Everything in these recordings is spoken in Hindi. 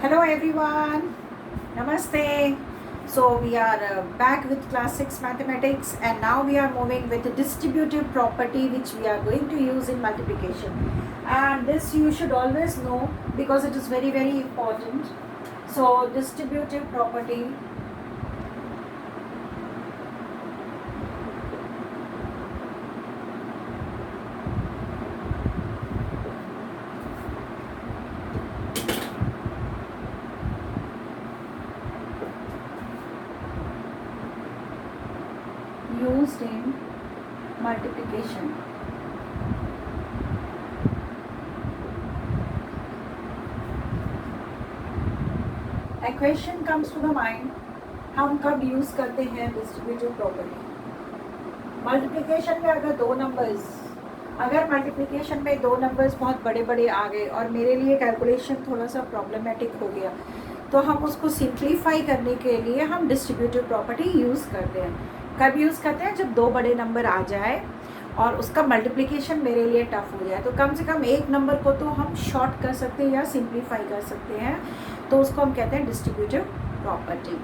Hello everyone, Namaste. So we are back with class 6 mathematics, and now we are moving with the distributive property which we are going to use in multiplication. And this you should always know because it is very important. So distributive property, used in multiplication. A question comes to the mind, हम कब यूज करते हैं डिस्ट्रीब्यूटिव प्रॉपर्टी? मल्टीप्लिकेशन में अगर मल्टीप्लिकेशन में दो नंबर्स बहुत बड़े बड़े आ गए और मेरे लिए कैलकुलेशन थोड़ा सा प्रॉब्लमेटिक हो गया, तो हम उसको सिंप्लीफाई करने के लिए हम डिस्ट्रीब्यूटिव प्रॉपर्टी यूज़ करते हैं. कब यूज़ करते हैं? जब दो बड़े नंबर आ जाए और उसका मल्टीप्लिकेशन मेरे लिए टफ हो जाए, तो कम से कम एक नंबर को तो हम शॉर्ट कर सकते हैं या सिंप्लीफाई कर सकते हैं, तो उसको हम कहते हैं डिस्ट्रीब्यूटिव प्रॉपर्टी.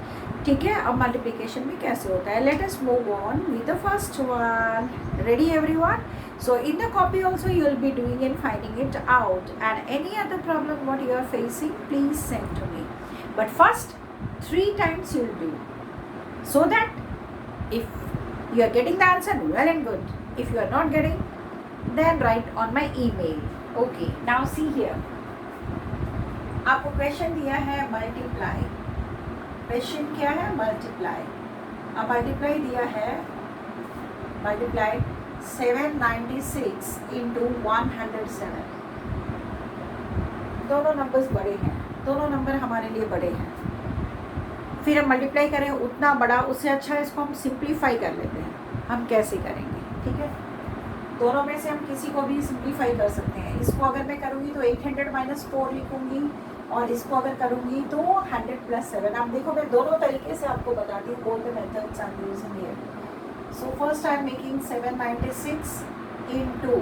ठीक है, अब मल्टीप्लिकेशन में कैसे होता है? Let us move on with the first one. Ready everyone? So in the copy also you will be doing and finding it out, and any other problem what you are facing, please send to me. But first 3 times you will do, so that if you are getting the answer, well and good. If you are not getting, then write on my email. Okay, now see here. आपको क्वेश्चन दिया है मल्टीप्लाई. क्वेश्चन क्या है? मल्टीप्लाई. अब मल्टीप्लाई दिया है, मल्टीप्लाई 796 इंटू 107. दोनों नंबर्स बड़े हैं, दोनों नंबर हमारे लिए बड़े हैं. फिर हम मल्टीप्लाई करें उतना बड़ा, उससे अच्छा इसको हम सिंप्लीफाई कर लेते हैं. हम कैसे करेंगे? ठीक है, दोनों में से हम किसी को भी सिंप्लीफाई कर सकते हैं. इसको अगर मैं करूँगी तो 800 माइनस 4 लिखूँगी, और इसको अगर करूँगी तो 100 प्लस 7. अब देखो, मैं दोनों तरीके से आपको बताती हूँ. बोल the methods I am using here. So first I am making 796 into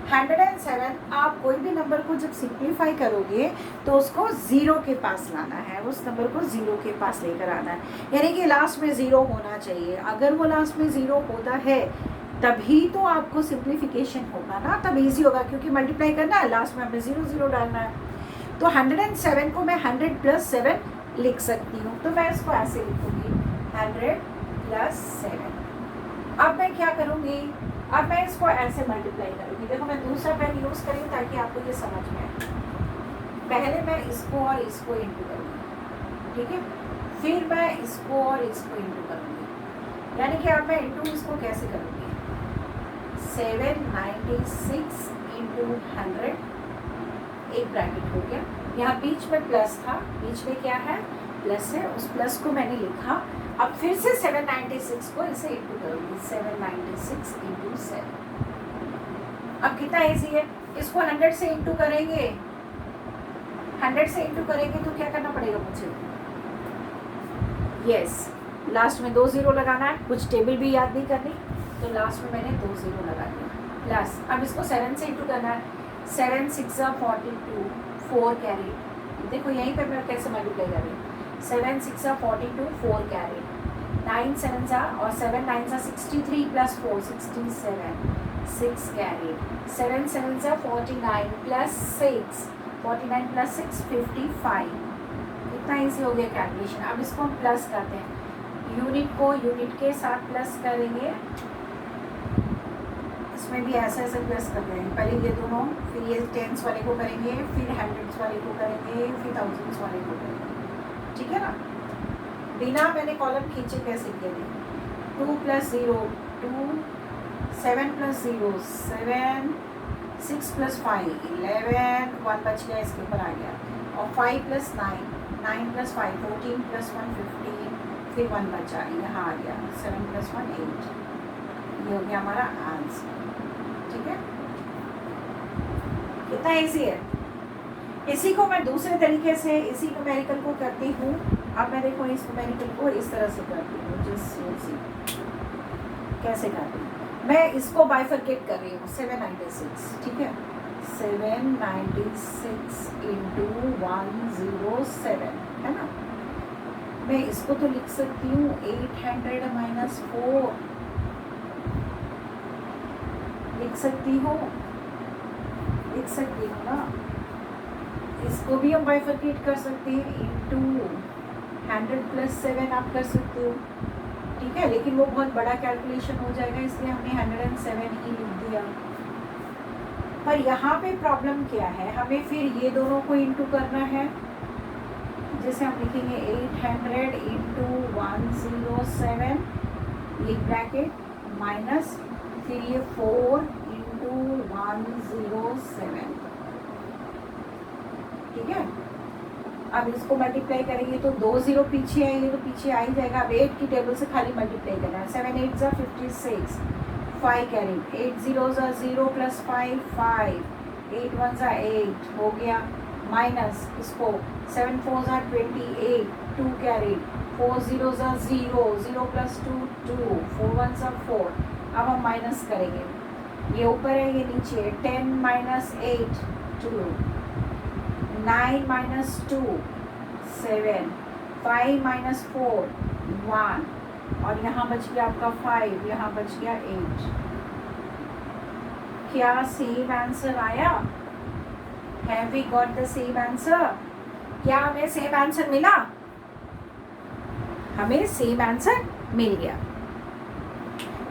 107. आप कोई भी नंबर को जब सिंप्लीफाई करोगे तो उसको ज़ीरो के पास लाना है, उस नंबर को ज़ीरो के पास लेकर आना है. यानी कि लास्ट में ज़ीरो होना चाहिए. अगर वो लास्ट में ज़ीरो होता है तभी तो आपको सिंप्लीफिकेशन होगा ना, तब इजी होगा, क्योंकि मल्टीप्लाई करना है, लास्ट में हमें ज़ीरो ज़ीरो डालना है. तो 107 को मैं 100 प्लस 7 लिख सकती हूँ. तो मैं इसको ऐसे लिखूँगी, 100 प्लस 7. अब मैं क्या करूँगी? अब मैं इसको ऐसे मल्टीप्लाई करूँगी. देखो, मैं दूसरा पेन यूज़ करी हूँ ताकि आपको ये समझ में आए. पहले मैं इसको और इसको इंटू करूँगी, ठीक है, फिर मैं इसको और इसको इंटू करूँगी. यानी कि अब मैं इंटू इसको कैसे करूँगी? 796 इंटू 100, एक ब्रैकेट हो गया. यहाँ बीच में प्लस था, बीच में क्या है? प्लस है. उस प्लस को मैंने लिखा. अब फिर से 796 को इसे इंटू करूँगी. 796 इंटू 7. अब कितना ईजी है. इसको 100 से इंटू करेंगे, 100 से इंटू करेंगे तो क्या करना पड़ेगा मुझे? यस, लास्ट में 2 ज़ीरो लगाना है. कुछ टेबल भी याद नहीं करनी, तो लास्ट में मैंने 2 ज़ीरो लगा दिया. प्लस अब इसको 7 से इंटू करना है. 7 6 42, 4 कैरी. देखो यहीं पे मैं कैसे मल्टीप्लाई कर रही हूँ. 7 6 42, 4 कैरी. 9 7 और 7 9 63 प्लस 4 67, 6 कैरी. 7 7 49 plus 6, 49 plus 6 55. इतना ईजी हो गया कैलकुलेशन. अब इसको हम प्लस करते हैं. यूनिट को यूनिट के साथ प्लस करेंगे. इसमें भी ऐसे ऐसे प्लस कर रहे हैं. पहले ये दोनों, फिर ये टेंस वाले को करेंगे, फिर हंड्रेड्स वाले को करेंगे, फिर थाउजेंड्स वाले को करेंगे. ठीक है ना? बिना मैंने कॉलम खींचे कैसे किए थे. 2 प्लस 0 2, 7 प्लस 0 7, 6 प्लस 5 11, 1 बच गया, इसके ऊपर आ गया. और 5 प्लस 9, 9 प्लस 5 14 प्लस 1 15, फिर 1 बचा, यहाँ आ गया. 7 प्लस 1 8. ये हो गया हमारा आंसर. ठीक है, कितना ईजी है. इसी को मैं दूसरे तरीके से इसी न्यूमेरिकल को करती हूँ. अब मैं देखो इस न्यूमेरिकल को इस तरह से करती हूँ. कैसे करती हूँ? मैं इसको बाइफरकेट कर रही हूँ. 796, ठीक है, 796 इंटू 107 है ना। मैं इसको तो लिख सकती हूँ 800 माइनस 4 लिख सकती हूँ ना। इसको भी हम बाइफरकेट कर सकते हैं इंटू 100 प्लस 7 आप कर सकते हो, ठीक है। लेकिन वो बहुत बड़ा कैलकुलेशन हो जाएगा, इसलिए हमने 107 ही लिख दिया। पर यहाँ पे प्रॉब्लम क्या है, हमें फिर ये दोनों को इंटू करना है। जैसे हम लिखेंगे 800 इंटू 107 ये ब्रैकेट माइनस फिर ये 4 इंटू 107, ठीक है। अब इसको मल्टीप्लाई करेंगे तो 2 0 पीछे आएंगे तो पीछे आ ही जाएगा। अब 8 की टेबल से खाली मल्टीप्लाई करना है। 7 8 ज़ा 56, 5 कैरी, 8 0 ज़ा 0 प्लस 5 5, 8 1 ज़ा 8 हो गया, माइनस इसको 7 4 ज़ा 28, 2 कैरी, 4 0 ज़ा 0, 0 प्लस 2 2, 4 1 ज़ा 4। अब हम माइनस करेंगे, ये ऊपर है ये नीचे है। 10 माइनस 8 2, 9 माइनस 2 7, 5 माइनस 4 1, और यहाँ बच गया आपका 5, यहाँ बच गया 8। क्या सेम आंसर आया? Have we got the same answer? क्या हमें सेम आंसर मिला? हमें सेम आंसर मिल गया।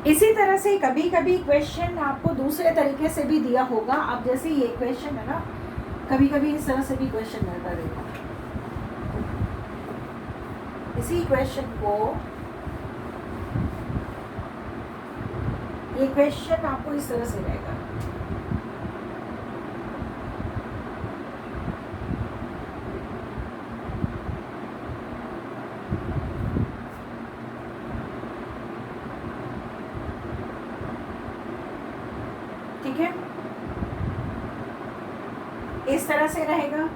इसी तरह से कभी कभी क्वेश्चन आपको दूसरे तरीके से भी दिया होगा। अब जैसे ये क्वेश्चन है ना, कभी कभी इस तरह से भी क्वेश्चन मिलता देखो। इसी क्वेश्चन को, ये क्वेश्चन आपको इस तरह से रहेगा। ठीक है, इस तरह से रहेगा।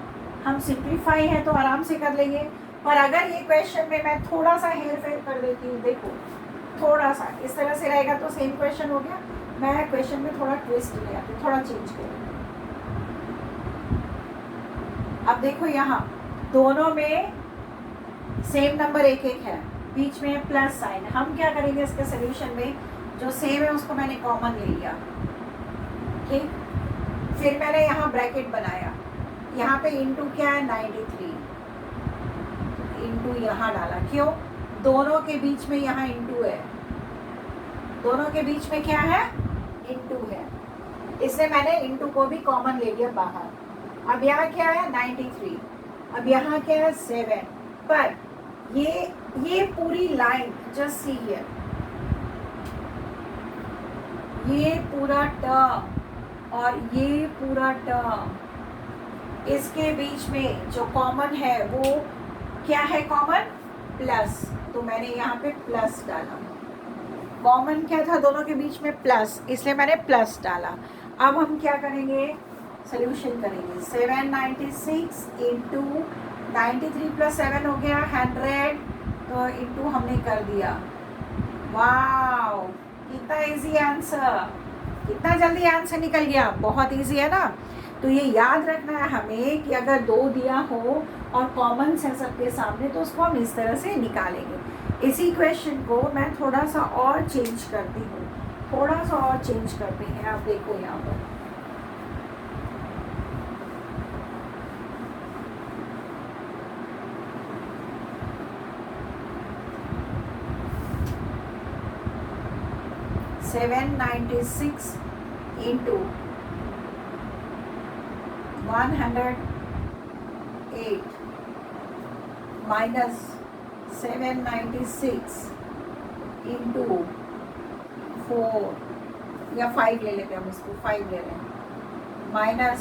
हम सिंप्लीफाई है तो आराम से कर लेंगे। पर अगर ये क्वेश्चन में मैं थोड़ा सा हेर फेर कर देती हूँ, देखो थोड़ा सा इस तरह से रहेगा तो सेम क्वेश्चन हो गया। मैं क्वेश्चन में थोड़ा ट्विस्ट ले आती हूँ, थोड़ा चेंज करूँ। अब देखो यहाँ दोनों में सेम नंबर एक एक है, बीच में प्लस साइन। हम क्या करेंगे इसके सोल्यूशन में, जो सेम है उसको मैंने कॉमन ले लिया, ठीक। फिर मैंने यहाँ ब्रैकेट बनाया, यहाँ पे इंटू क्या है 93, इंटू यहाँ डाला। क्यों? दोनों के बीच में यहाँ इंटू है, दोनों के बीच में क्या है इंटू है, इसलिए मैंने इंटू को भी कॉमन ले लिया बाहर। अब यहाँ क्या है 93, अब यहाँ क्या है 7। पर ये पूरी लाइन जस्ट सी हियर, ये पूरा टर्म और ये पूरा टर्म, इसके बीच में जो कॉमन है वो क्या है, कॉमन प्लस। तो मैंने यहाँ पे प्लस डाला। कॉमन क्या था दोनों के बीच में, प्लस, इसलिए मैंने प्लस डाला। अब हम क्या करेंगे, सोल्यूशन करेंगे। 796 इंटू 93 प्लस 7 हो गया 100, तो इंटू हमने कर दिया। वाओ, कितना इजी आंसर, कितना जल्दी आंसर निकल गया। बहुत इजी है ना। तो ये याद रखना है हमें कि अगर 2 दिया हो और कॉमन है सबके सामने तो उसको हम इस तरह से निकालेंगे। इसी क्वेश्चन को मैं थोड़ा सा और चेंज करती हूँ, थोड़ा सा और चेंज करते हैं। आप देखो यहाँ पर 796 into 108 minus 796 into 4 या 5 ले लेते हैं हम इसको, 5 ले रहे हैं, माइनस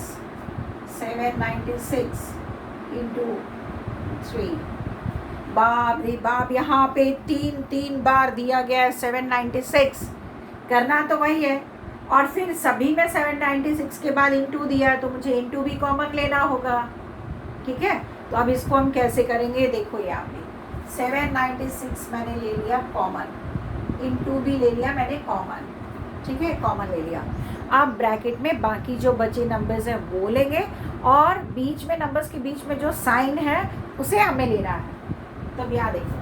796 into 3। बाप रे बाप, यहाँ पे 3 बार दिया गया है 796। करना तो वही है, और फिर सभी में 796 के बाद इंटू दिया है तो मुझे इंटू भी कॉमन लेना होगा, ठीक है। तो अब इसको हम कैसे करेंगे, देखो यहाँ पे 796 मैंने ले लिया कॉमन, इंटू भी ले लिया मैंने कॉमन, ठीक है, कॉमन ले लिया। आप ब्रैकेट में बाकी जो बचे नंबर्स हैं वो लेंगे और बीच में नंबर्स के बीच में जो साइन है उसे हमें लेना है। तब यहाँ देखो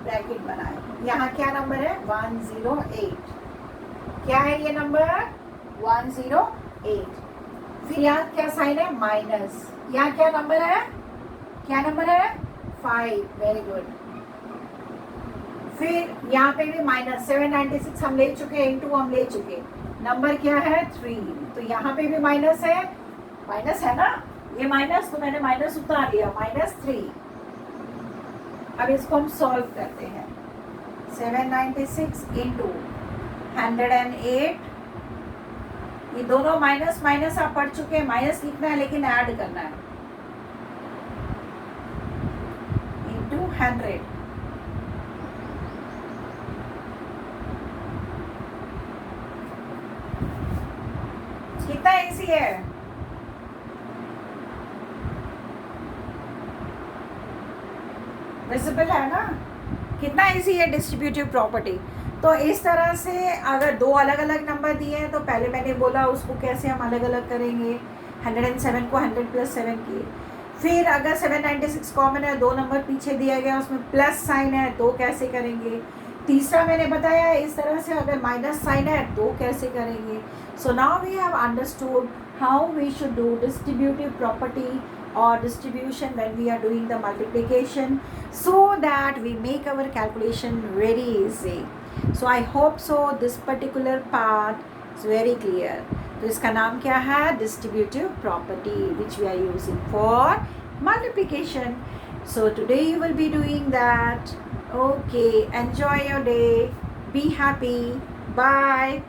ब्रैकेट बनाए, यहाँ क्या नंबर है 108, क्या है ये नंबर 108। फिर यहाँ क्या साइन है माइनस, यहाँ क्या नंबर है 5, वेरी गुड। फिर यहाँ पे भी माइनस 796 हम ले चुके, इनटू हम ले चुके, नंबर क्या है 3, तो यहाँ पे भी माइनस है ना, ये माइनस, तो मैंने माइनस उतार लिया, -3। अब इसको हम सॉल्व करते हैं, 796 इंटू 108, ये दोनों माइनस माइनस आप पढ़ चुके हैं, माइनस लिखना है लेकिन ऐड करना है, इंटू 100। कितना इजी है, विजिबल है ना, कितना इजी है डिस्ट्रीब्यूटिव प्रॉपर्टी। तो इस तरह से अगर दो अलग अलग नंबर दिए हैं तो पहले मैंने बोला उसको कैसे हम अलग अलग करेंगे, 107 को 100 + 7 किए। फिर अगर 796 कॉमन है, दो नंबर पीछे दिया गया उसमें प्लस साइन है तो कैसे करेंगे। तीसरा मैंने बताया इस तरह से अगर माइनस साइन है तो कैसे करेंगे। So now we have understood how we should do distributive property or distribution when we are doing the multiplication, so that we make our calculation very easy. So I hope so this particular part is very clear. तो इसका नाम क्या है, distributive property, which we are using for multiplication. So today you will be doing that. Okay, enjoy your day, be happy, bye.